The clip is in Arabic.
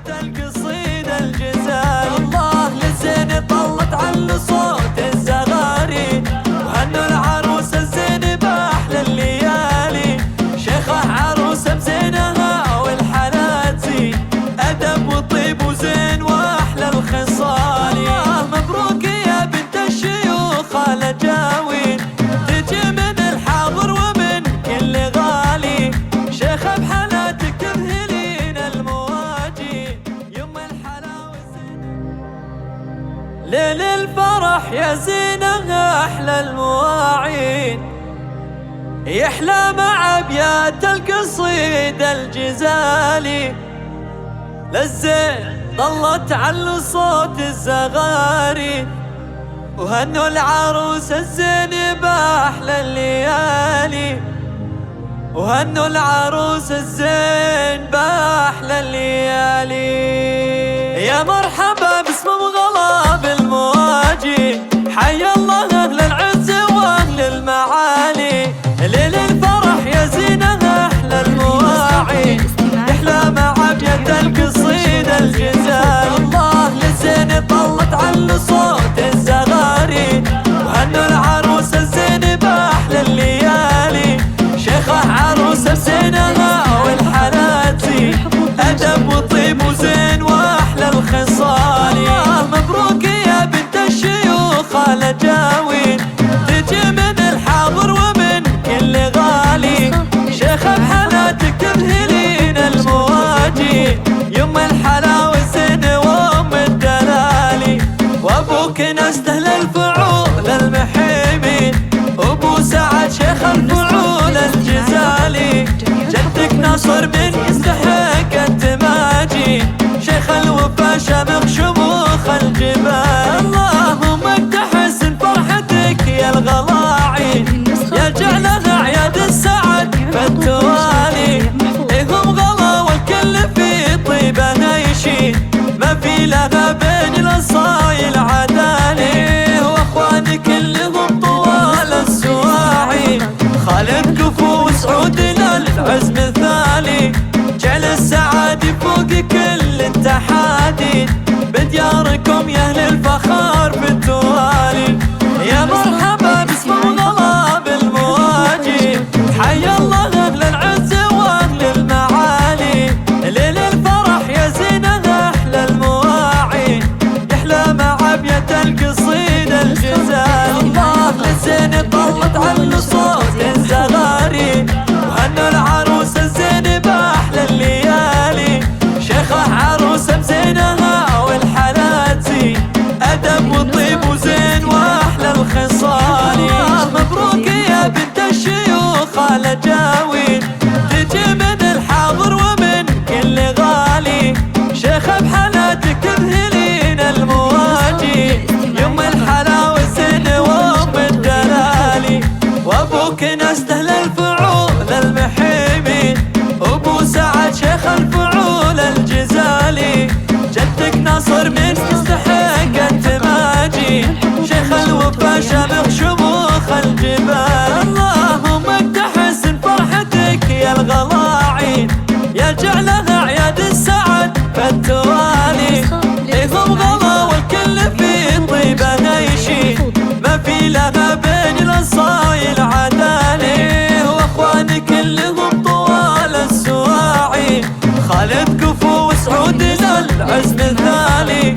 القصيدة الجزال. الله للزين طلت على صوت الزغاري، وهنوا العروس الزين بأحلى الليالي. شيخة عروسة بزينها والحالات زين، أدب وطيب وزين وأحلى الخصال. الله مبروك يا بنت الشيوخ الأجاوين، تجي من الحاضر ومن كل غالي. شيخة بحالاتك تذهلين المواجين، يم الحلا والزين. ليل الفرح يا زينها أحلى المواعين، يحلى مع أبيات القصيدة الجزالي. للزين ظلت على صوت الزغاري، وهنوا العروس الزين بأحلى الليالي. وهنوا العروس الزين بأحلى الليالي. يا مرحبا باسم غلاب المواجي، حي الله أهل العز وأهل المعالي. ليل الفرح يا زينها أحلى المواعين، يحلى مع أبيات القصيدة الجزال. الله للزين طلت على صوت الزغاري، وهنوا العروس الزين بأحلى الليالي. شيخة عروسة بزينها والحالات زين، أدب وطيب وزين وأحلى الخصال. الله مبروك يا بنت الشيوخ الأجاوين، تجي من الحاضر ومن كل غالي. شيخة بحالاتك تذهلين المواجين، يم الحلا والزين وأم الدلالي. وأبوك نستهل الفعول المحيمين، أبو سعد شيخ الفعول الجزالي. جدك ناصر من يستحق التماجين، شيخ الوفا شامخ شموخ الجبال. اللهم تحسن فرحتك يا الغلاعين، يجعلها أعياد السعد فالتوالي. إهم غلا والكل في طيبة نايشين، ما في لها بين الأصايل عدالي. وأخواني كلهم طوال السواعي، خالد كفو وسعودنا للعز مثالي. جعل السعادة فوق كل التحادي، بدياركم يا أهل الفخار في التوالي. يا مرحبا باسم غلاب المواجي، حي الله أهل العز وأهل المعالي. ليل الفرح يا زينها أحلى المواعين، يحلى مع أبيات القصيدة الجزال. الله للزين طلت على صوت الزغاري، وهنوا العروس الزين بأحلى الليالي. شيخة عروسة بزينها والحالات زين، أدب وطيب وزين وأحلى الخصال. الله مبروك يا بنت الشيوخ الأجاوين، تجي من الحاضر ومن كل غالي. شيخة بحالاتك تذهلين المواجين، يم الحلا والزين وأم الدلالي. وأبوك نستهل الفعول المحيمين، أبو سعد شيخ الفعول الجزالي. جدك ناصر من يستحق التماجين، شيخ الوفا شامخ شموخ الجبال. اللهم تحسن فرحتك يا الغلاعين، يجعلها أعياد السعد فالتوالي. إهم غلا والكل في طيبة نايشين، ما في لها بين الأصايل عدالي. وأخواني كلهم طوال السواعي، خالد كفو وسعودنا العز مثالي.